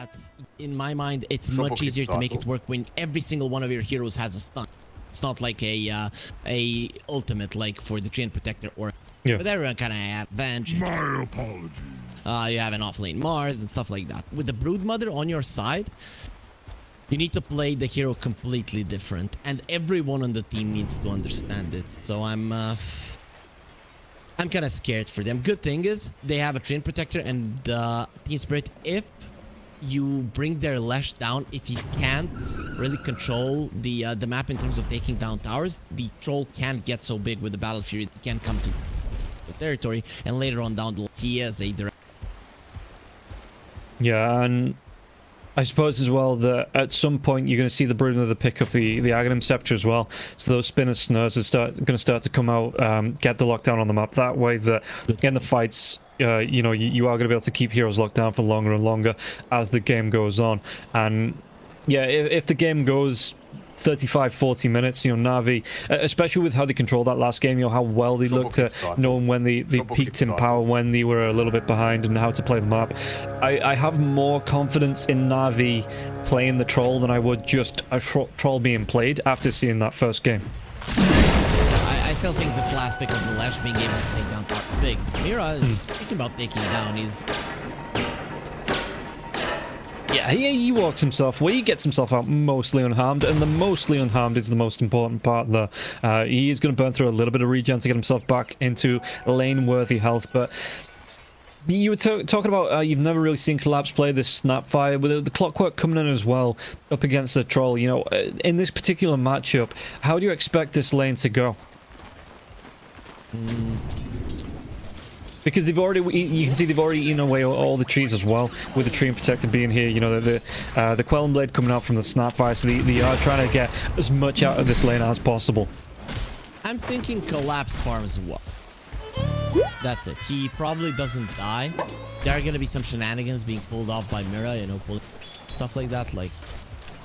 that in my mind, it's much easier to make it work when every single one of your heroes has a stun. It's not like a ultimate like for the Chain Protector or... Yeah. But everyone kind of have advantage. My apologies. You have an offlane Mars and stuff like that. With the Broodmother on your side, you need to play the hero completely different, and everyone on the team needs to understand it. So I'm kind of scared for them. Good thing is they have a Train Protector and Team Spirit. If you bring their Lash down, if you can't really control the map in terms of taking down towers, the troll can't get so big with the Battle Fury. He can't come to the territory, and later on down the line, he has a direct. Yeah, and I suppose as well that at some point you're going to see the Broodmother pick up the Aghanim Scepter as well. So those Spinner Snares are going to start to come out, get the lockdown on the map. That way that in the fights, you know, you are going to be able to keep heroes locked down for longer and longer as the game goes on. And yeah, if the game goes 35-40 minutes, you know, Navi, especially with how they controlled that last game, you know, how well they looked at knowing when they peaked in power, when they were a little bit behind, and how to play the map. I have more confidence in Navi playing the troll than I would just a troll being played after seeing that first game. I still think this last pick of the Lash being able to take down Park big. Mira, speaking about taking down, he's... Yeah, he walks himself away. He gets himself out mostly unharmed, and the mostly unharmed is the most important part there. He is going to burn through a little bit of regen to get himself back into lane-worthy health, but you were talking about you've never really seen Collapse play this Snapfire, with the Clockwork coming in as well, up against the Troll. You know, in this particular matchup, how do you expect this lane to go? Because they've already, you can see they've already eaten away all the trees as well, with the Tree Protector being here. You know, the Quelling Blade coming out from the Snapfire, so they are trying to get as much out of this lane as possible. I'm thinking Collapse farms well. That's it. He probably doesn't die. There are going to be some shenanigans being pulled off by Mira, you know, stuff like that, like,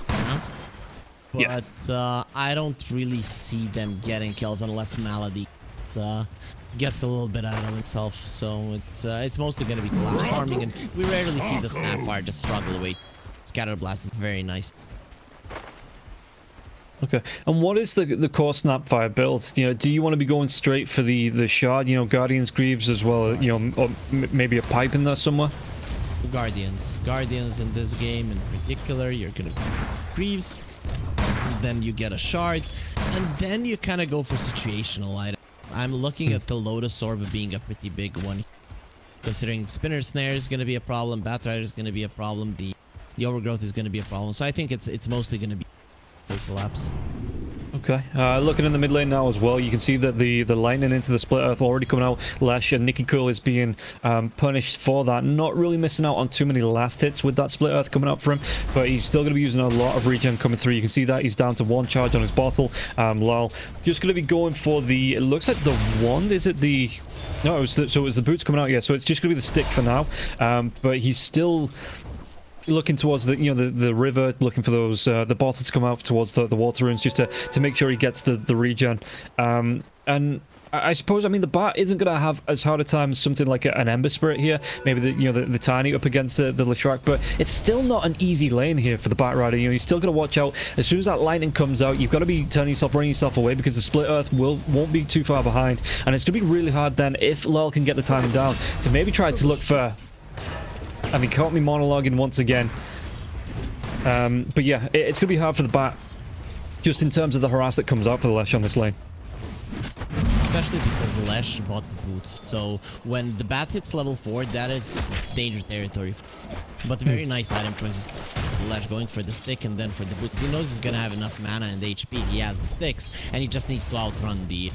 you know? But yeah. I don't really see them getting kills unless Malady gets a little bit out of himself. So it's mostly going to be Collapse farming, and we rarely see the Snapfire just struggle away. Scatter Blast is very nice. Okay, and what is the core Snapfire build? You know, do you want to be going straight for the shard? You know, Guardians, Greaves as well. You know, or maybe a pipe in there somewhere. Guardians in this game in particular. You're gonna Greaves, and then you get a shard, and then you kind of go for situational items. I'm looking at the Lotus Orb being a pretty big one, considering Spinner Snare is gonna be a problem, Batrider is gonna be a problem, the Overgrowth is gonna be a problem. So I think it's mostly gonna be Collapse. Okay, looking in the mid lane now as well, you can see that the lightning into the Split Earth already coming out. Lesh and Nicky Cool is being punished for that. Not really missing out on too many last hits with that Split Earth coming up for him, but he's still going to be using a lot of regen coming through. You can see that he's down to 1 charge on his bottle. Lol, just going to be going for the, it looks like the wand, is it the... No, it was the boots coming out, yeah, so it's just going to be the stick for now, but he's still looking towards the, you know, the river, looking for those the bottle to come out towards the water runes, just to make sure he gets the regen. And I suppose, I mean, the Bat isn't going to have as hard a time as something like an Ember Spirit here, maybe the Tiny up against the Leshrac, but it's still not an easy lane here for the Batrider. You know, you're still going to watch out. As soon as that lightning comes out, you've got to be turning yourself, running yourself away, because the Split Earth won't be too far behind, and it's going to be really hard then, if Lol can get the timing down, to maybe try to look for... And he caught me monologuing once again. But yeah, it's going to be hard for the Bat, just in terms of the harass that comes out for the Lesh on this lane. Especially because Lesh bought the boots. So when the Bat hits level 4, that is danger territory. But very nice item choices. Lesh going for the stick and then for the boots. He knows he's going to have enough mana and HP. He has the sticks, and he just needs to outrun the...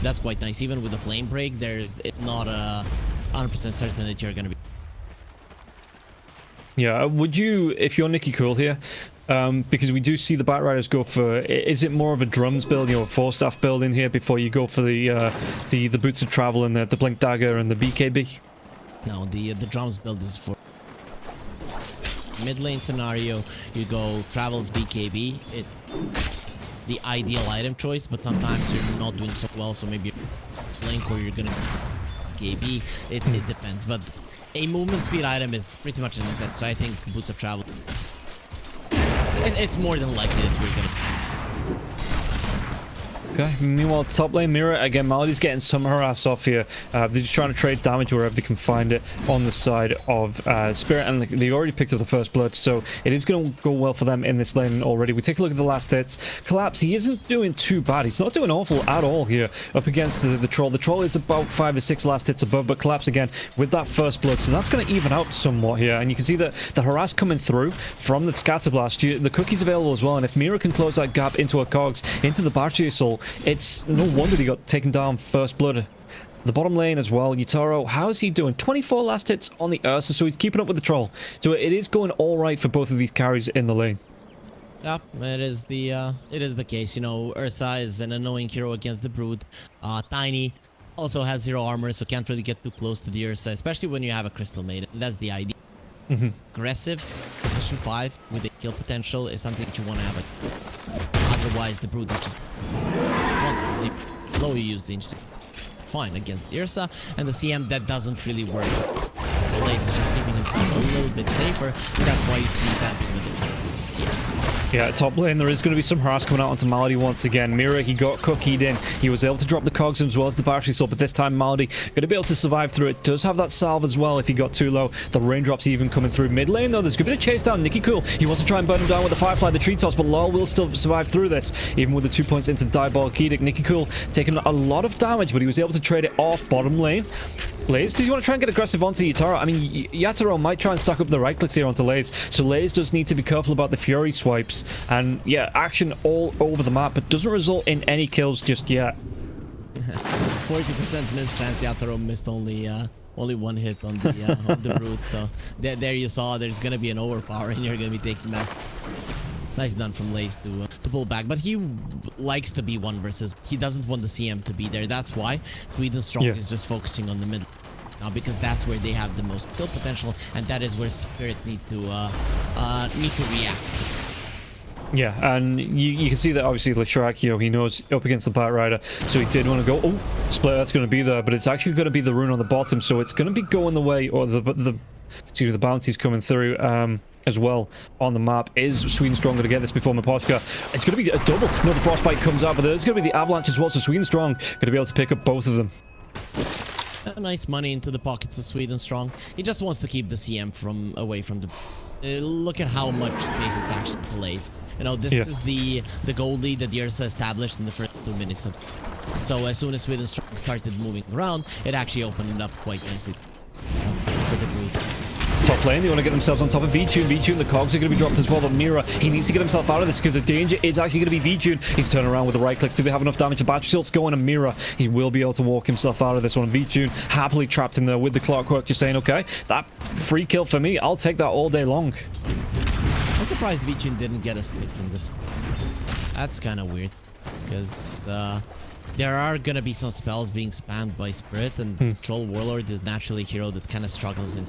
That's quite nice. Even with the Flame Break, there's not a 100% certain that you're going to be... Yeah, would you, if you're Nicky Cool here, because we do see the Batriders go for, is it more of a drums build, you know, a 4-staff build in here before you go for the Boots of Travel and the Blink Dagger and the BKB? No, the drums build is for mid lane scenario. You go Travels BKB. It's the ideal item choice, but sometimes you're not doing so well, so maybe Blink or you're gonna BKB. It depends, but a movement speed item is pretty much in the set, so I think Boots of Travel. It's more than likely that we're gonna. Okay, meanwhile, top lane Mira, again, Melody's getting some harass off here. They're just trying to trade damage wherever they can find it on the side of Spirit, and they already picked up the first blood, so it is going to go well for them in this lane already. We take a look at the last hits. Collapse, he isn't doing too bad. He's not doing awful at all here up against the Troll. The Troll is about 5 or 6 last hits above, but Collapse again with that first blood, so that's going to even out somewhat here, and you can see that the harass coming through from the Scatter Blast. The cookie's available as well, and if Mira can close that gap into a cogs, into the Battery Soul, it's no wonder he got taken down first blood. The bottom lane as well, Yutaro, how's he doing? 24 last hits on the Ursa, so he's keeping up with the Troll. So it is going all right for both of these carries in the lane. Yeah, it is the case. You know, Ursa is an annoying hero against the Brood. Tiny also has 0 armor, so can't really get too close to the Ursa, especially when you have a Crystal Maiden. That's the idea. Aggressive, position 5 with a kill potential is something that you want to have. Otherwise, the Brood just wants to see low you use the inch. Fine against the Ursa, and the CM that doesn't really work. Blaze is just keeping himself a little bit safer, and that's why you see that being the difference with the CM. Yeah, top lane, there is going to be some harass coming out onto Malady once again. Mira, he got cookied in. He was able to drop the cogs as well as the battery soul, but this time Malady going to be able to survive through it. Does have that salve as well if he got too low. The raindrops even coming through mid lane, though. There's going to be the chase down. Nicky Cool, he wants to try and burn him down with the Firefly, the tree toss, but Lol will still survive through this. Even with the 2 points into the Diabolic Edict, Nicky Cool taking a lot of damage, but he was able to trade it off bottom lane. Laze, does he want to try and get aggressive onto Yatoro? I mean, Yatoro might try and stack up the right clicks here onto Laze, so Laze does need to be careful about the Fury swipes. And yeah, action all over the map, but doesn't result in any kills just yet. 40% miss chance. Yatoro missed only 1 hit on the Brood, so there you saw there's gonna be an overpower and you're gonna be taking mass. Nice done from Lace to pull back, but he likes to be 1 versus. He doesn't want the CM to be there. That's why Sweden Strong is just focusing on the mid now, because that's where they have the most kill potential, and that is where Spirit need to react. Yeah, and you can see that obviously Lashrakio, he knows up against the Bat Rider, so he did want to go. Oh, Split Earth's going to be there, but it's actually going to be the rune on the bottom, so it's going to be going the way, or the bounty's coming through. As well on the map. Is Sweden Strong going to get this before Miposhka? It's going to be a double. No, the Frostbite comes out, but there's going to be the Avalanche as well, so Sweden Strong going to be able to pick up both of them. Nice money into the pockets of Sweden Strong. He just wants to keep the CM away from the... look at how much space it's actually plays. You know, this is the goal lead that the Ursa established in the first 2 minutes of... So as soon as Sweden Strong started moving around, it actually opened it up quite nicely for the group. Top lane, they want to get themselves on top of V-Tune. V-Tune, the cogs are going to be dropped as well, but Mira, he needs to get himself out of this because the danger is actually going to be V-Tune. He's turning around with the right clicks. Do they have enough damage? The battery shield's going, and Mira, he will be able to walk himself out of this one. V-Tune happily trapped in there with the Clockwork, just saying, okay, that free kill for me, I'll take that all day long. I'm surprised V-Tune didn't get a stick in this. That's kind of weird, because there are gonna be some spells being spammed by Spirit, and Troll Warlord is naturally a hero that kind of struggles in.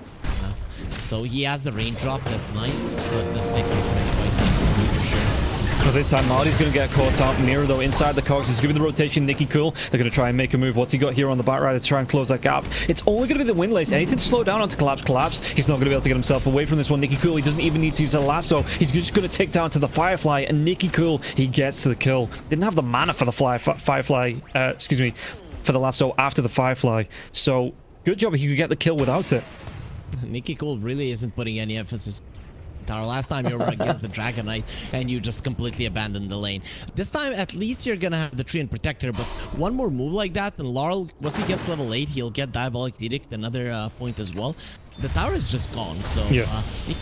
So he has the raindrop, that's nice, but the stick will make quite nice for sure. But this time, Marty's going to get caught out. Mira, though, inside the cogs. He's giving the rotation. Nicky Cool. They're going to try and make a move. What's he got here on the Bat Rider to try and close that gap? It's only going to be the Windlace. Anything to slow down onto Collapse. He's not going to be able to get himself away from this one. Nicky Cool, he doesn't even need to use a lasso. He's just going to tick down to the Firefly, and Nicky Cool, he gets to the kill. Didn't have the mana for the Firefly, for the lasso after the Firefly. So, good job he could get the kill without it. Nicky Cool really isn't putting any emphasis. Our last time you were against the Dragon Knight and you just completely abandoned the lane. This time at least you're gonna have the Tree and Protector, but one more move like that and Laurel, once he gets level 8, he'll get Diabolic Edict, another point as well. The tower is just gone, so Nicky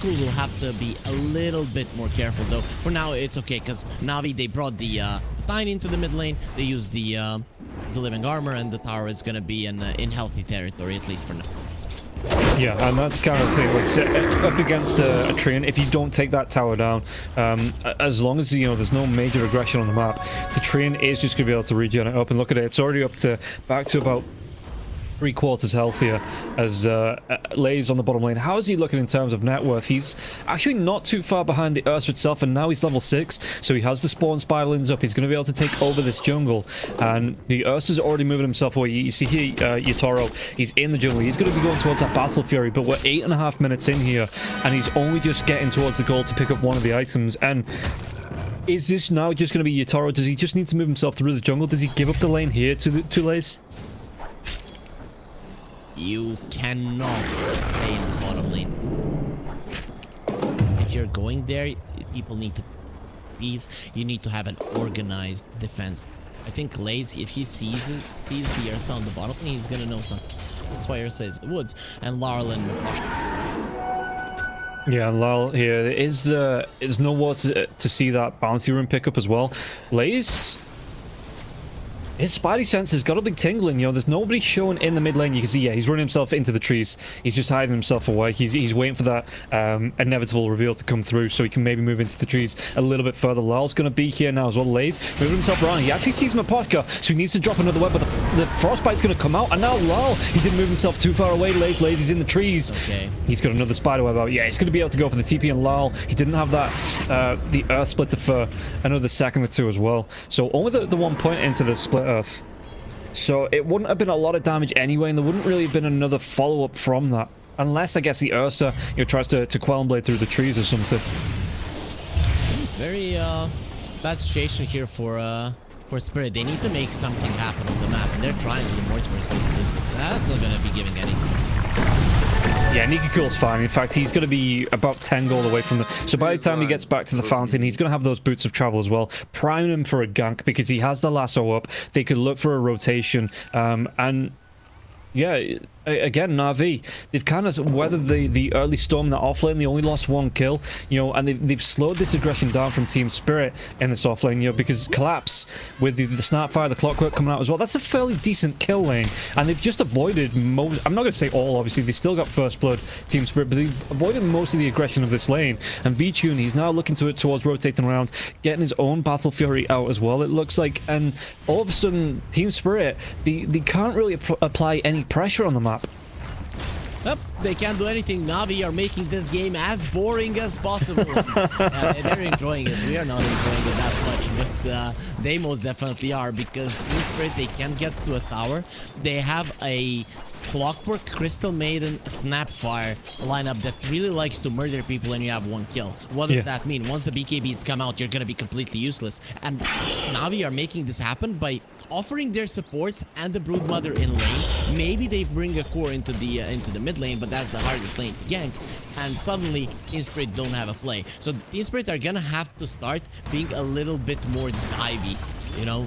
Cool will have to be a little bit more careful though. For now it's okay, because Navi, they brought the Tiny into the mid lane, they used the Living Armor, and the tower is gonna be in healthy territory, at least for now. Yeah, and that's kind of the thing, like, so up against a train, if you don't take that tower down, as long as, you know, there's no major aggression on the map, the train is just going to be able to regen it up, and look at it, it's already up to, back to about 3/4 healthier as Lays on the bottom lane. How is he looking in terms of net worth? He's actually not too far behind the Ursa itself, and now he's level 6, so he has the spawn spiralings up. He's going to be able to take over this jungle, and the Ursa's already moving himself away. You see here, Yatoro, he's in the jungle. He's going to be going towards that Battle Fury, but we're 8.5 minutes in here, and he's only just getting towards the goal to pick up one of the items. And is this now just going to be Yatoro? Does he just need to move himself through the jungle? Does he give up the lane here to Lays? You cannot stay in the bottom lane. If you're going there, people need to be. You need to have an organized defense. I think Lays, if he sees the Ursa on the bottom lane, he's gonna know something. That's why Ursa is woods and Larlin. Yeah, and Lal here is nowhere to see that bounty room pickup as well. Lays, his spidey sense has got a big tingling, you know. There's nobody showing in the mid lane. You can see, yeah, he's running himself into the trees. He's just hiding himself away. He's waiting for that inevitable reveal to come through so he can maybe move into the trees a little bit further. Lal's going to be here now as well. Lays moving himself around. He actually sees Mapotka, so he needs to drop another web, but the frostbite's going to come out. And now Lal, he didn't move himself too far away. Lays is in the trees. Okay. He's got another spider web out. Yeah, he's going to be able to go for the TP, and Lal, he didn't have that the earth splitter for another second or two as well. So only the 1 point into the split earth. So it wouldn't have been a lot of damage anyway, and there wouldn't really have been another follow-up from that. Unless, I guess, the Ursa, you know, tries to Quelling Blade through the trees or something. Very bad situation here for Spirit. They need to make something happen on the map, and they're trying with the Mortimer skills. That's not going to be giving anything. Yeah, Nikiko's fine. In fact, he's going to be about 10 gold away from the... So by the time he gets back to the fountain, he's going to have those boots of travel as well. Prime him for a gank because he has the lasso up. They could look for a rotation. And yeah, again, Navi, they've kind of weathered the early storm in the offlane. They only lost 1 kill, you know, and they've slowed this aggression down from Team Spirit in this offlane, you know, because Collapse with the Snapfire, the Clockwork coming out as well, that's a fairly decent kill lane, and they've just avoided most... I'm not going to say all, obviously, they still got First Blood, Team Spirit, but they've avoided most of the aggression of this lane. And V-Tune, he's now looking towards rotating around, getting his own Battle Fury out as well, it looks like, and all of a sudden, Team Spirit, they can't really apply any pressure on the map. Yep, they can't do anything. Navi are making this game as boring as possible. They're enjoying it. We are not enjoying it that much, but they most definitely are, because in Spirit they can get to a tower. They have a Clockwork, Crystal Maiden, Snapfire lineup that really likes to murder people and you have 1 kill. What does that mean? Once the BKBs come out, you're going to be completely useless. And Navi are making this happen by offering their supports and the Broodmother in lane. Maybe they bring a core into the mid lane, but that's the hardest lane to gank. And suddenly, Team Spirit don't have a play. So Team Spirit are gonna have to start being a little bit more divey. You know,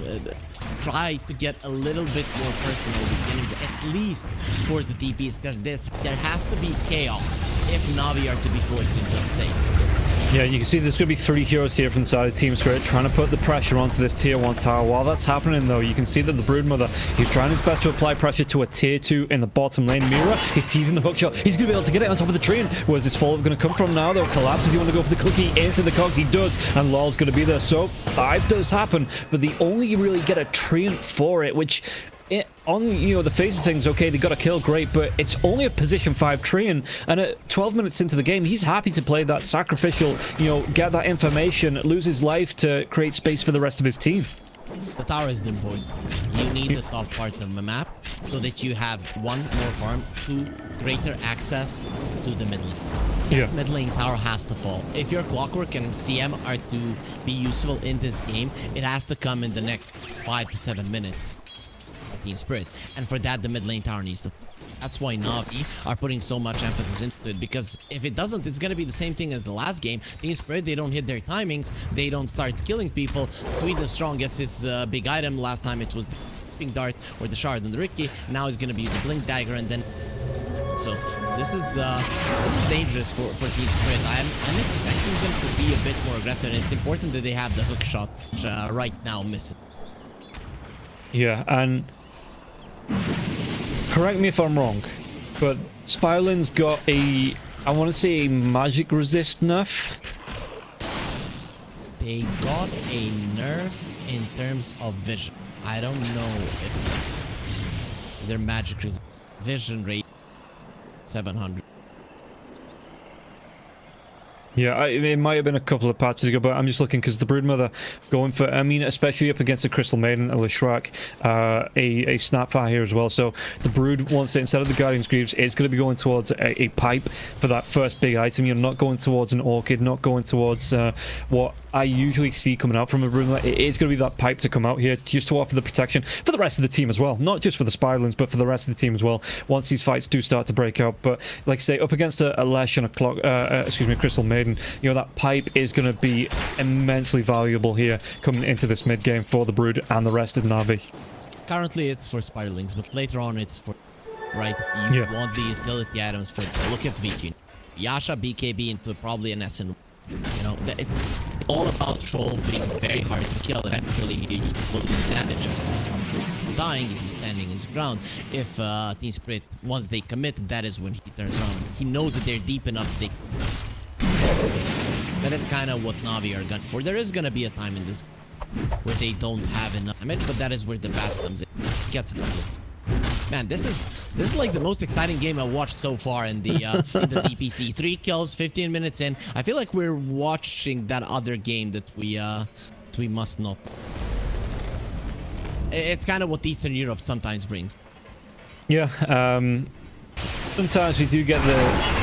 try to get a little bit more personal with enemies, at least force the TPs, because there has to be chaos if Navi are to be forced into a state. Yeah, you can see there's going to be 3 heroes here from the side of Team Spirit trying to put the pressure onto this tier 1 tower. While that's happening, though, you can see that the Broodmother, he's trying his best to apply pressure to a tier 2 in the bottom lane. Mira, he's teasing the hookshot. He's going to be able to get it on top of the tree. And where's this follow-up going to come from now, though? Collapses, he want to go for the cookie into the cogs. He does, and Law's going to be there. So 5 does happen, but they only really get a treant for it, which... on, you know, the face of things, okay, they got a kill, great, but it's only a position 5 Treant, and at 12 minutes into the game, he's happy to play that sacrificial, you know, get that information, lose his life to create space for the rest of his team. The tower is important. You need the top part of the map so that you have 1 more farm, 2 greater access to the mid lane. Yeah. Mid lane tower has to fall. If your Clockwork and CM are to be useful in this game, it has to come in the next 5 to 7 minutes. Team Spirit, and for that the mid lane tower needs to. That's why Navi are putting so much emphasis into it, because if it doesn't, it's gonna be the same thing as the last game. Team Spirit, they don't hit their timings, they don't start killing people. Sweet and Strong gets his big item. Last time it was the Pink Dart or the Shard and the Ricky. Now he's gonna be using Blink Dagger, and then so this is dangerous for Team Spirit. I'm expecting them to be a bit more aggressive, and it's important that they have the hook shot, which right now missing. Yeah, and correct me if I'm wrong, but Spiraling's got a, I want to say, a magic resist nerf. They got a nerf in terms of vision. I don't know if it's their magic resist. vision rate 700. Yeah, it might have been a couple of patches ago, but I'm just looking because the Broodmother going for, I mean, especially up against the Crystal Maiden, a Leshrac, a Snapfire here as well. So the Brood wants it, instead of the Guardian's Greaves, it's going to be going towards a pipe for that first big item. You're not going towards an Orchid, not going towards what I usually see coming out from a Broodmother. It is going to be that pipe to come out here just to offer the protection for the rest of the team as well. Not just for the Spiderlings, but for the rest of the team as well, once these fights do start to break out. But like I say, up against a Lesh and a Crystal Maiden, you know, that pipe is going to be immensely valuable here coming into this mid game for the Brood and the rest of Navi. Currently it's for Spiderlings, but later on it's for, right, you want the utility items for, look at VQ. Yasha, BKB into probably an SN. You know, it's all about Troll being very hard to kill. Eventually he will do damage just dying if he's standing his ground. If Team Spirit, once they commit, that is when he turns around. He knows that they're deep enough. That is kind of what Navi are gunning for. There is going to be a time in this where they don't have enough damage, but that is where the bat comes in. Gets a couple of... Man, this is like the most exciting game I've watched so far in the DPC. 3 kills, 15 minutes in. I feel like we're watching that other game that we must not. It's kind of what Eastern Europe sometimes brings. Yeah, sometimes we do get the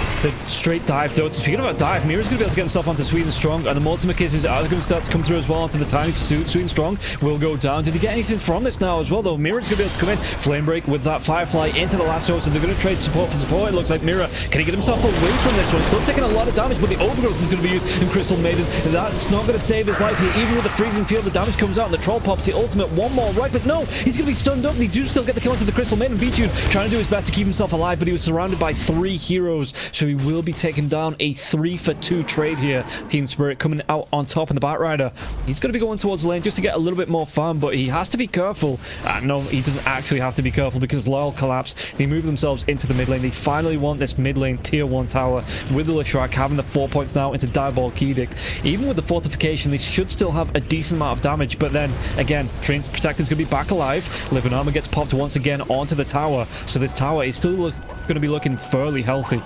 straight dive Dota. Speaking about dive, Mira's going to be able to get himself onto Sweet and Strong, and the Multima cases are going to start to come through as well onto the tiny. Sweet and Strong will go down. Did he get anything from this now as well, though? Mira's going to be able to come in. Flame Break with that Firefly into the last host, and they're going to trade support for support. It looks like Mira, can he get himself away from this one? Still taking a lot of damage, but the Overgrowth is going to be used in Crystal Maiden. That's not going to save his life here. Even with the Freezing Field, the damage comes out, and the Troll pops the ultimate. One more right, but no, he's going to be stunned up, and he do still get the kill into the Crystal Maiden. V-Tune trying to do his best to keep himself alive, but he was surrounded by 3 heroes, so he will be taken down. A 3-for-2 trade here. Team Spirit coming out on top in the Batrider. He's going to be going towards the lane just to get a little bit more farm, but he has to be careful. No, he doesn't actually have to be careful because Lyle collapsed. They move themselves into the mid lane. They finally want this mid lane tier 1 tower with the Leshrac having the 4 points now into Diabolic Edict. Even with the fortification, they should still have a decent amount of damage, but then again, Train Protector's going to be back alive. Living Armor gets popped once again onto the tower, so this tower is still going to be looking fairly healthy.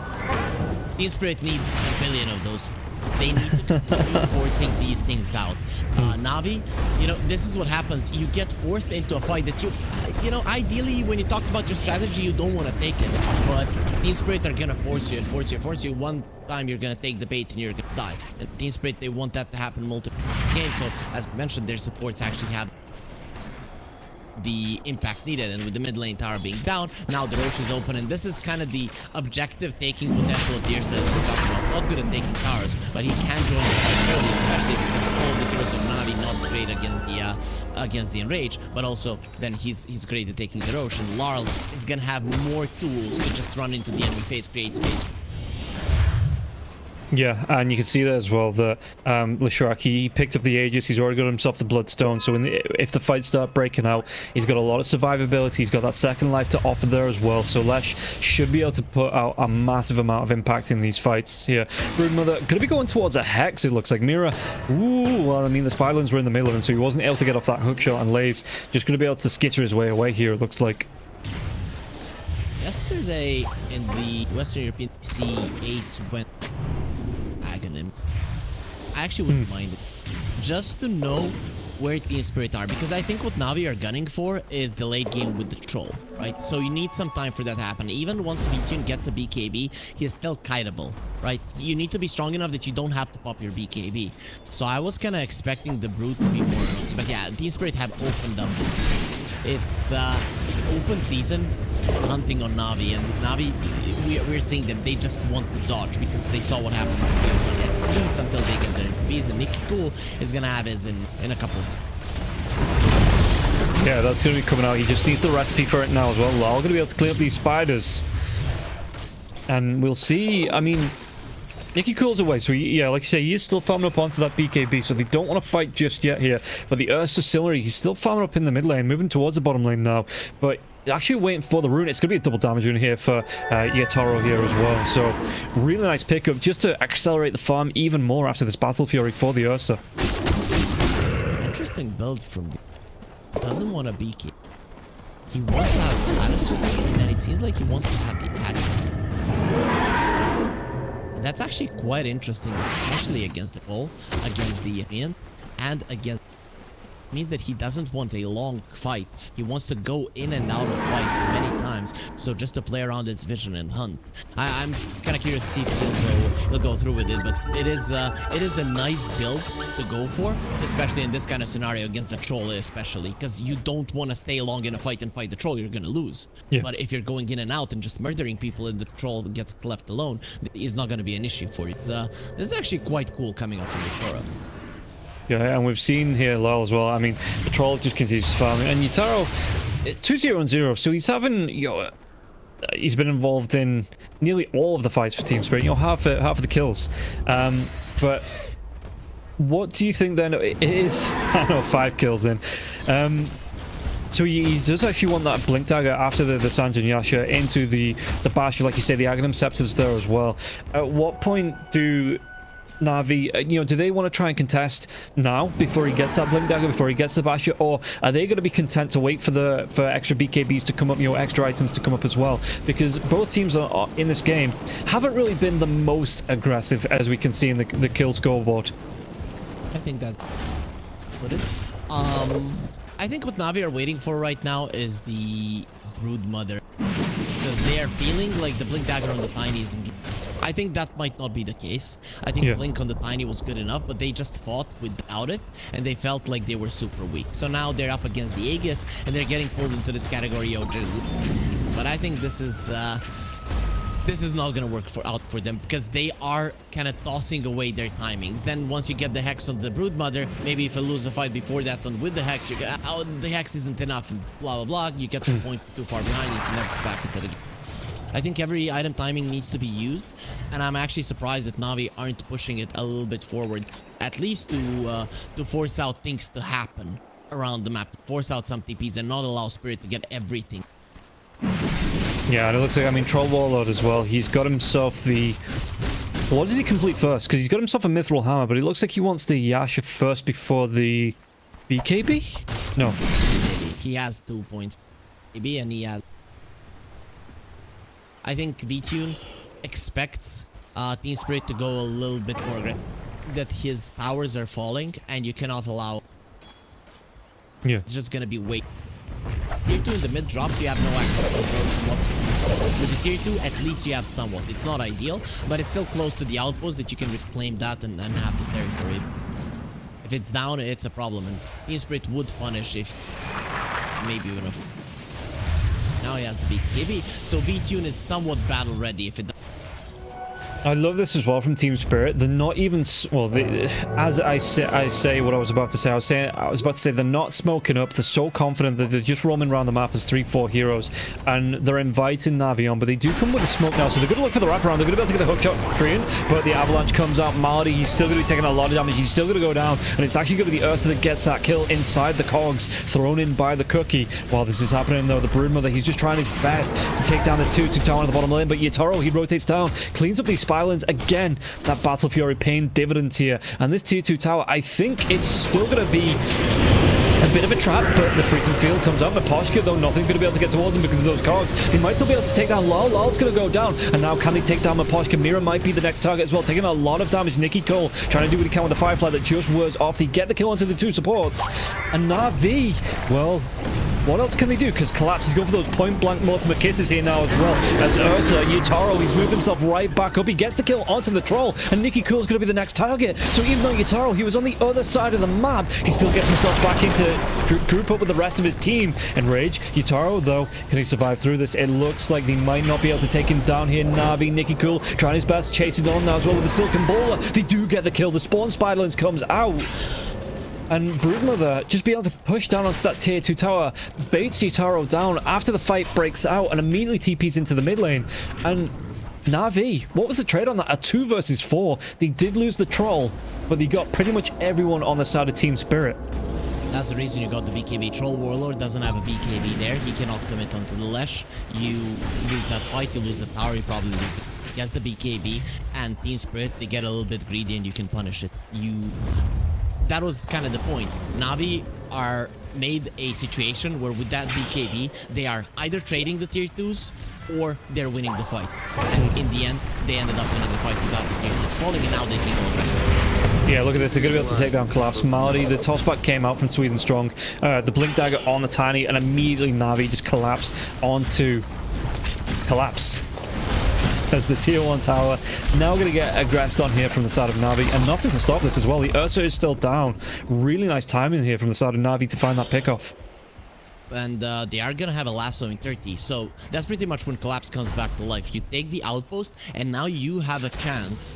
Team Spirit needs a billion of those. They need to continue forcing these things out. Navi, you know, this is what happens. You get forced into a fight that you know, ideally when you talk about your strategy, you don't want to take it. But Team Spirit are going to force you and force you and force you. One time you're going to take the bait and you're going to die. And Team Spirit, they want that to happen multiple games. So as mentioned, their supports actually have the impact needed, and with the mid lane tower being down, now the Roche is open, and this is kind of the objective taking potential of Deersa as we're talking about. Not good at taking towers, but he can join the fight early, especially because all the heroes of Navi not great against the Enrage, but also then he's great at taking the Roche, and Larl is gonna have more tools to just run into the enemy face, create space. Yeah, and you can see that as well, that Leshrac, he picked up the Aegis, he's already got himself the Bloodstone, so if the fights start breaking out, he's got a lot of survivability, he's got that second life to offer there as well, so Lesh should be able to put out a massive amount of impact in these fights here. Broodmother going to be going towards a Hex, it looks like. Mira, ooh, well, I mean, the Spiderlings were in the middle of him, so he wasn't able to get off that hook shot, and Lay's just going to be able to skitter his way away here, it looks like. Yesterday in the Western European PC, Ace went Aghanim. I actually wouldn't mind it. Just to know where Team Spirit are, because I think what Navi are gunning for is the late game with the Troll, right? So you need some time for that to happen. Even once V-Tune gets a BKB, he is still kiteable, right? You need to be strong enough that you don't have to pop your BKB. So I was kind of expecting the Brute to be more, but yeah, Team Spirit have opened up. It's open season hunting on Navi, and Navi, we're seeing them, they just want to dodge because they saw what happened with the so at least until they get their MVPs, and Nicky Cool is gonna have his in a couple of seconds. Yeah, that's gonna be coming out. He just needs the recipe for it now as well. Lal gonna be able to clean up these spiders, and we'll see. I mean, Nicky Cool's away, so yeah, like you say, he is still farming up onto that BKB, so they don't want to fight just yet here. But the Ursa Sillery, he's still farming up in the mid lane, moving towards the bottom lane now. But actually waiting for the rune. It's going to be a double damage rune here for Yatoro here as well. So really nice pickup just to accelerate the farm even more after this Battle Fury for the Ursa. Interesting build from the... Doesn't want a BK. He wants to have status resistance, and it seems like he wants to have the attachment. And that's actually quite interesting, especially against the Pole, against the European, and against... means that he doesn't want a long fight. He wants to go in and out of fights many times, so just to play around his vision and hunt. I'm kind of curious to see if he'll go through with it, but it is a nice build to go for, especially in this kind of scenario against the troll, especially because you don't want to stay long in a fight and fight the troll. You're gonna lose. Yeah. But if you're going in and out and just murdering people and the troll gets left alone, it's not going to be an issue for you. This is actually quite cool coming up from Yutaro. Yeah, and we've seen here Lyle as well. I mean, the troll just continues to farm, and Yutaro 2-0-0, so he's having, you know, he's been involved in nearly all of the fights for Team Spirit, you know, half of the kills. But what do you think then? It is, I know, 5 kills in. So he does actually want that Blink Dagger after the Sanjin Yasha into the Basha, like you say, the Aghanim Scepter's there as well. At what point do Navi, you know, do they want to try and contest now before he gets that Blink Dagger, before he gets the Basha, or are they going to be content to wait for extra BKBs to come up, you know, extra items to come up as well? Because both teams are in this game haven't really been the most aggressive, as we can see in the kill scoreboard. I think that's what it. I think what Navi are waiting for right now is the Brood Mother, because they are feeling like the Blink Dagger on the Tiny isn't. I think that might not be the case. I think Blink on the Tiny was good enough, but they just fought without it, and they felt like they were super weak. So now they're up against the Aegis, and they're getting pulled into this category of... But I think this is not going to work out for them, because they are kind of tossing away their timings. Then once you get the Hex on the Brood Mother, maybe if you lose a fight before that one with the Hex, you get, oh, the Hex isn't enough, and blah, blah, blah. You get to the point too far behind, you can never get back into the game. I think every item timing needs to be used, and I'm actually surprised that Navi aren't pushing it a little bit forward, at least to force out things to happen around the map, to force out some TPs and not allow Spirit to get everything. Yeah, and it looks like, I mean, Troll Warlord as well. He's got himself the... What does he complete first? Because he's got himself a Mithril Hammer, but it looks like he wants the Yasha first before the BKB? No. He has 2 points. BKB, and he has... I think VTune expects Team Spirit to go a little bit more aggressive. That his towers are falling, and you cannot allow... Yeah. It's just gonna be wait. Tier 2 in the mid drops, you have no access to approach whatsoever. With the Tier 2, at least you have somewhat. It's not ideal, but it's still close to the outpost that you can reclaim that and have the territory. If it's down, it's a problem, and Team Spirit would punish if... Maybe even if... Now he has the BKB, so VTune is somewhat battle ready if it does. I love this as well from Team Spirit. They're not even, well, as I say what I was about to say. I was about to say they're not smoking up. They're so confident that they're just roaming around the map as 3-4 heroes, and they're inviting Navi on. But they do come with the smoke now, so they're going to look for the wraparound. They're going to be able to get the hookshot Treant, but the avalanche comes out. Malady, he's still going to be taking a lot of damage. He's still going to go down, and it's actually going to be the Ursa that gets that kill inside the cogs, thrown in by the Cookie. While this is happening, though, the Broodmother, he's just trying his best to take down this 2-2 tower on the bottom lane. But Yutaro, he rotates down, cleans up these Spylines again. That Battle Fury paying dividends here, and this tier 2 tower, I think it's still going to be a bit of a trap, but the freezing field comes out. Miposhka, though, nothing's going to be able to get towards him because of those cogs. He might still be able to take down Lal. Lal's going to go down, and now can they take down Miposhka? Mira might be the next target as well, taking a lot of damage. Nicky Cole trying to do what he can with the Firefly that just wears off. They get the kill onto the 2 supports, and Navi, well, what else can they do? Because Collapse is going for those point-blank Mortimer kisses here now as well. As Ursa, Yutaro, he's moved himself right back up. He gets the kill onto the troll, and Nicky Cool's going to be the next target. So even though Yutaro, he was on the other side of the map, he still gets himself back into group up with the rest of his team. Enrage, Yutaro, though, can he survive through this? It looks like they might not be able to take him down here. Navi, Nicky Cool, trying his best, chasing on now as well with the Silken Bowler. They do get the kill. The Spawn Spiderlings comes out. And Broodmother just be able to push down onto that tier 2 tower, baits Yutaro down after the fight breaks out, and immediately TPs into the mid lane. And Navi, what was the trade on that? A 2 versus 4. They did lose the troll, but they got pretty much everyone on the side of Team Spirit. That's the reason you got the BKB. Troll Warlord doesn't have a BKB there. He cannot commit onto the Lesh. You lose that fight, you lose the tower, you probably lose the... He has the BKB, and Team Spirit, they get a little bit greedy and you can punish it. That was kind of the point. Navi are made a situation where with that BKB, they are either trading the tier 2s or they're winning the fight. And in the end, they ended up winning the fight without the tier 2s falling, and now they can go aggressive. Yeah, look at this. They're going to be able to take down Collapse. Malady, the tossback came out from Sweden Strong. The Blink Dagger on the Tiny, and immediately Navi just collapsed onto Collapse. As the tier 1 tower now going to get aggressed on here from the side of Navi, and nothing to stop this as well. The Ursa is still down. Really nice timing here from the side of Navi to find that pickoff. And they are gonna have a lasso in 30, so that's pretty much when Collapse comes back to life. You take the outpost, and now you have a chance,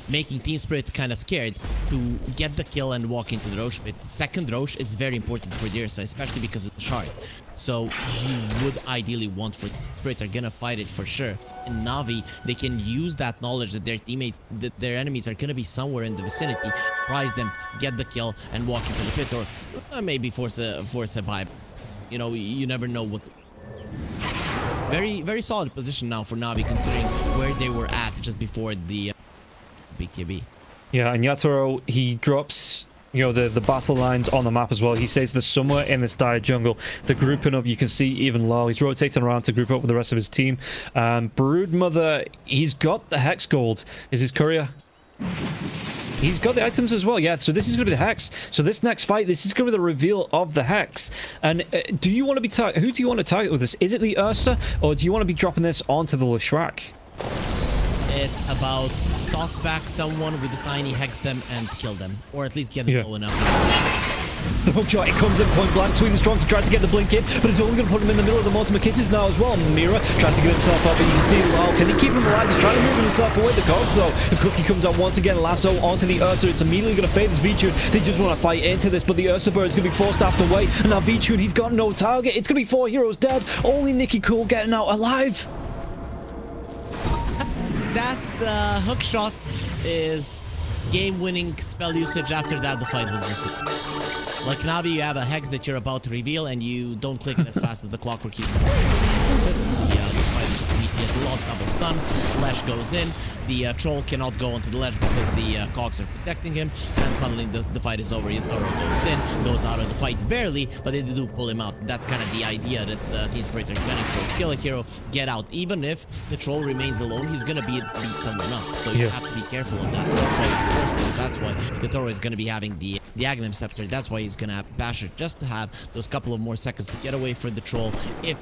making Team Spirit kind of scared, to get the kill and walk into the Roche pit. The second Roche is very important for the Ursa, especially because of the shard. So you would ideally want for Spirit are gonna fight it for sure. In Navi, they can use that knowledge that their enemies are gonna be somewhere in the vicinity, surprise them, get the kill, and walk into the pit, or maybe force a buy. You know, you never know what. Very, very solid position now for Navi, considering where they were at just before the BKB. Yeah, and Yatoro, he drops, you know, the battle lines on the map as well. He says there's somewhere in this dire jungle. They're grouping up. You can see even Lal. He's rotating around to group up with the rest of his team. Broodmother, he's got the Hex Gold. Is his courier? He's got the items as well, yeah. So this is going to be the Hex. So this next fight, this is going to be the reveal of the Hex. And do you want to be who do you want to target with this? Is it the Ursa, or do you want to be dropping this onto the Leshrac? It's about toss back someone with the Tiny, hex them, and kill them, or at least get them low enough. The hookshot, it comes in point blank. Sweden Strong to try to get the blink in, but it's only going to put him in the middle of the Mortimer Kisses now as well. Mira tries to get himself up, but you can see Lal. Can he keep him alive? He's trying to move himself away. The cogs though. The Cookie comes out once again. Lasso onto the Ursa. It's immediately going to fade this V-Tune. They just want to fight into this, but the Ursa Bird is going to be forced out the way. And now V-Tune, he's got no target. It's going to be 4 heroes dead. Only Nicky Cool getting out alive. That hook shot is game-winning spell usage. After that, the fight was just like Navi. You have a hex that you're about to reveal, and you don't click it as fast as the clockwork. That's it. The fight is just immediate lost double stun. Lesh goes in. The troll cannot go onto the ledge because the cogs are protecting him, and suddenly the fight is over. Yatoro goes in, goes out of the fight barely, but they do pull him out. That's kind of the idea that Team Spirit are gunning for. Kill a hero, get out. Even if the troll remains alone, he's gonna beat someone up. So you have to be careful of that. That's why Yatoro is gonna be having the Aghanim Scepter. That's why he's gonna have Basher, just to have those couple of more seconds to get away from the troll if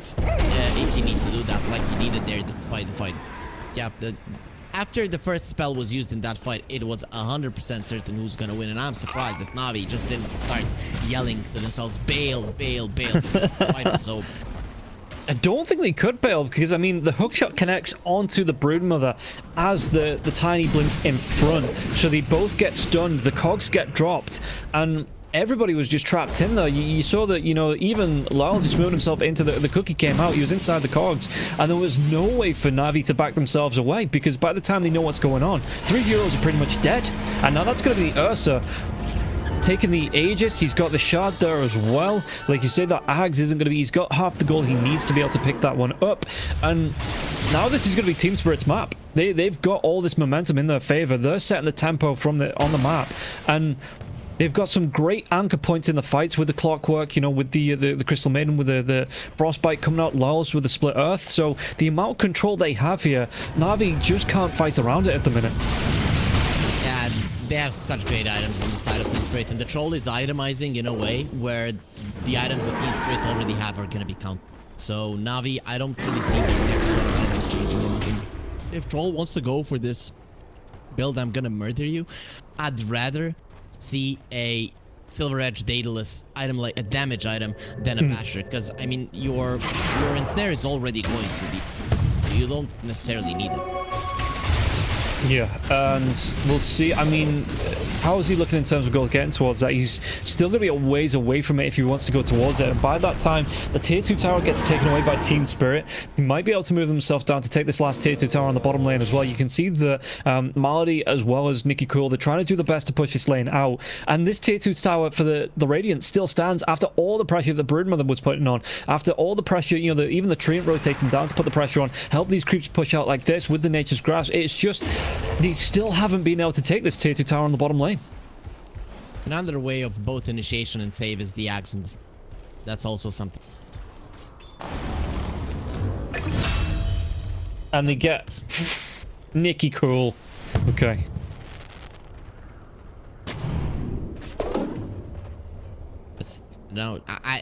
he needs to do that, like he needed there despite the fight. Yeah, after the first spell was used in that fight, it was 100% certain who's gonna win, and I'm surprised that Navi just didn't start yelling to themselves, bail, bail, bail. The fight was over. I don't think they could bail, because, I mean, the hookshot connects onto the Broodmother as the Tiny blinks in front, so they both get stunned, the cogs get dropped, and everybody was just trapped in there. You saw that, you know, even Lyle just moved himself into the Cookie came out. He was inside the cogs, and there was no way for Navi to back themselves away, because by the time they know what's going on, 3 heroes are pretty much dead. And now that's going to be the Ursa taking the Aegis. He's got the shard there as well. Like you say, that Ags isn't going to be, he's got half the gold he needs to be able to pick that one up. And now this is going to be Team Spirit's map. They've got all this momentum in their favor. They're setting the tempo on the map, and they've got some great anchor points in the fights with the Clockwork, you know, with the Crystal Maiden, with the Frostbite coming out, Lyles with the Split Earth. So the amount of control they have here, Navi just can't fight around it at the minute. Yeah, they have such great items on the side of Team Spirit, and the Troll is itemizing in a way where the items that Team Spirit already have are going to be counted. So Navi, I don't really see the next set of items changing anything. If Troll wants to go for this build, I'm going to murder you, I'd rather see a Silver Edge Daedalus item, like a damage item, than a Basher, because I mean your ensnare is already going to be, you don't necessarily need it. Yeah, and we'll see. I mean, how is he looking in terms of gold getting towards that? He's still going to be a ways away from it if he wants to go towards it. And by that time, the tier 2 tower gets taken away by Team Spirit. He might be able to move themselves down to take this last tier 2 tower on the bottom lane as well. You can see the Malady as well as Nicky Cool. They're trying to do the best to push this lane out. And this tier 2 tower for the Radiant still stands after all the pressure that Broodmother was putting on. After all the pressure, you know, even the Treant rotating down to put the pressure on, help these creeps push out like this with the Nature's Grasp. It's just, they still haven't been able to take this tier 2 tower on the bottom lane. Another way of both initiation and save is the Axons. That's also something. And they get Nicky Cool. Okay. No,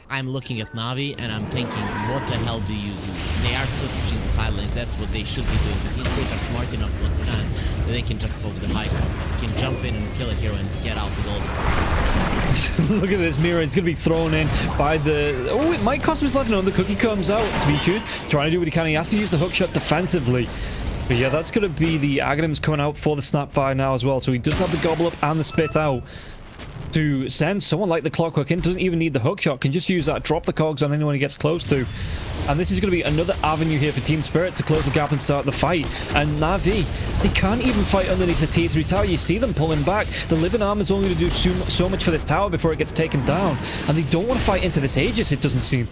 I'm looking at Navi and I'm thinking, what the hell do you do? They are still pushing the side lanes. That's what they should be doing. But these guys are smart enough to understand that they can just poke the high ground. They can jump in and kill a hero and get out with gold. Look at this mirror. It's going to be thrown in by the... Oh, it might cost him his life. No, the cookie comes out. Vichu trying to do what he can. He has to use the hookshot defensively. But yeah, that's going to be the Aghanims coming out for the Snapfire now as well. So he does have the gobble up and the spit out to send someone like the Clockwork in. Doesn't even need the hookshot. Can just use that, drop the cogs on anyone he gets close to. And this is going to be another avenue here for Team Spirit to close the gap and start the fight. And Navi, they can't even fight underneath the T3 tower. You see them pulling back. The living arm is only going to do so much for this tower before it gets taken down. And they don't want to fight into this Aegis, it doesn't seem.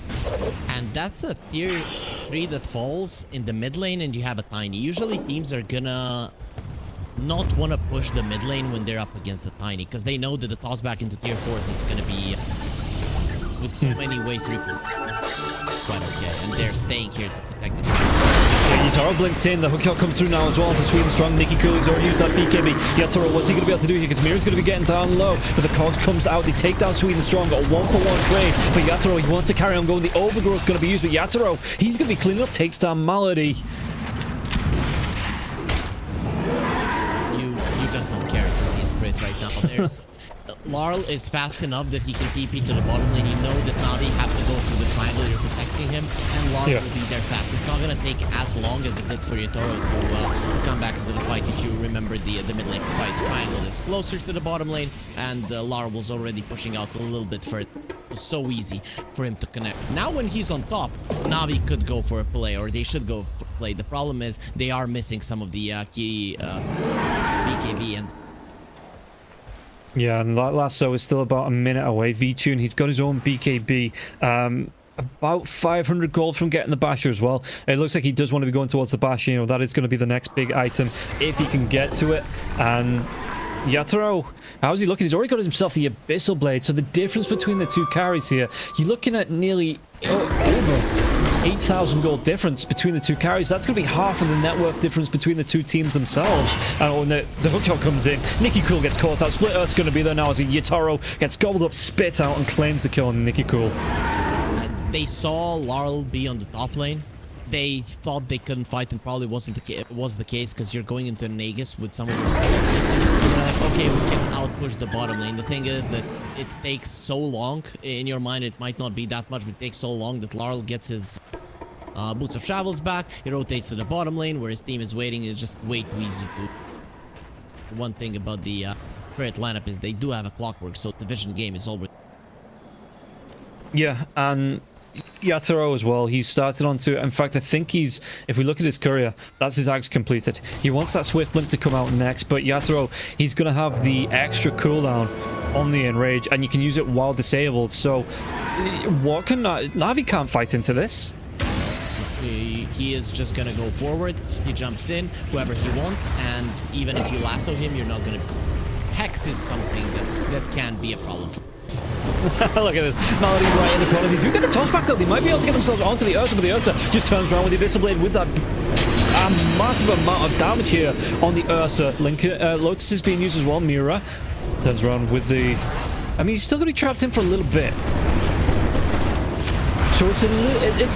And that's a tier 3 that falls in the mid lane and you have a tiny. Usually teams are gonna not want to push the mid lane when they're up against the tiny, because they know that the toss back into tier 4s is going to be with so many ways to reposition. Quite okay, and they're staying here to protect the triangle. Yeah, Yatoro blinks in, the hookshot comes through now as well to Sweden Strong. Nicky Cooley's already used that BKB. Yatoro, what's he going to be able to do here? Because Mira's going to be getting down low, but the cogs comes out, they take down Sweden Strong, got a 1-for-1 trade. But Yatoro, he wants to carry on going, the overgrowth's going to be used, but Yatoro, he's going to be cleaning up, takes down Malady. Right now, there's Larl is fast enough that he can TP to the bottom lane. You know that Navi have to go through the triangle. You're protecting him, and Larl will be there fast. It's not gonna take as long as it did for Yatoro to come back into the fight. If you remember the mid lane fight, triangle is closer to the bottom lane, and Larl was already pushing out a little bit further. It was so easy for him to connect. Now when he's on top, Navi could go for a play, or they should go for a play. The problem is they are missing some of the key BKB and. Yeah, and that lasso is still about a minute away. V-Tune, he's got his own BKB. About 500 gold from getting the Basher as well. It looks like he does want to be going towards the Basher. You know, that is going to be the next big item if he can get to it. And Yatoro, how's he looking? He's already got himself the Abyssal Blade. So the difference between the two carries here, you're looking at nearly over 8,000 gold difference between the two carries. That's going to be half of the net worth difference between the two teams themselves. And when the hookshot comes in, Nicky Cool gets caught out. Split Earth's going to be there now as Yatoro gets gobbled up, spit out, and claims the kill on Nicky Cool. They saw Larl be on the top lane. They thought they couldn't fight, and probably wasn't the case, because you're going into an Aegis with some of your spells missing. You're like, okay, we can outpush the bottom lane. The thing is that it takes so long. In your mind, it might not be that much, but it takes so long that Larl gets his Boots of Travels back. He rotates to the bottom lane where his team is waiting. It's just way too easy to. One thing about the Spirit lineup is they do have a Clockwork, so the vision game is already. Yeah, and Yatoro as well. He's started onto, in fact, I think he's, if we look at his career, that's his axe completed. He wants that Swift Blink to come out next, but Yatoro, he's going to have the extra cooldown on the Enrage, and you can use it while disabled. So, what can Navi can't fight into this? He is just gonna go forward. He jumps in, whoever he wants, and even if you lasso him, you're not gonna. Hex is something that can be a problem. Look at this. Malady right in the corner. If you get the toss back though, they might be able to get themselves onto the Ursa, but the Ursa just turns around with the Abyssal Blade with that massive amount of damage here on the Ursa. Lotus is being used as well. Mira turns around with the. I mean, he's still gonna be trapped in for a little bit. So it's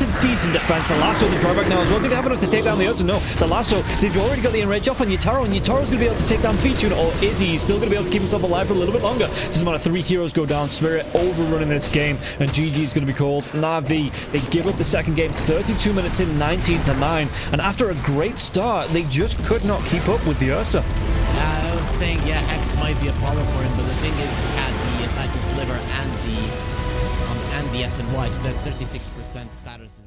a decent defense. The lasso, the drawback now as well. Do they have enough to take down the Ursa? No. The lasso, they've already got the enrage up on Yatoro, and Yataro's going to be able to take down Vichu, or is he? He's still going to be able to keep himself alive for a little bit longer. Doesn't matter. 3 heroes go down. Spirit overrunning this game, and GG is going to be called. Navi, they give up the second game, 32 minutes in, 19-9. And after a great start, they just could not keep up with the Ursa. I was saying, yeah, Hex might be a problem for him, but the thing is, he had the Atlantis Liver and the SNY, so that's 36% status.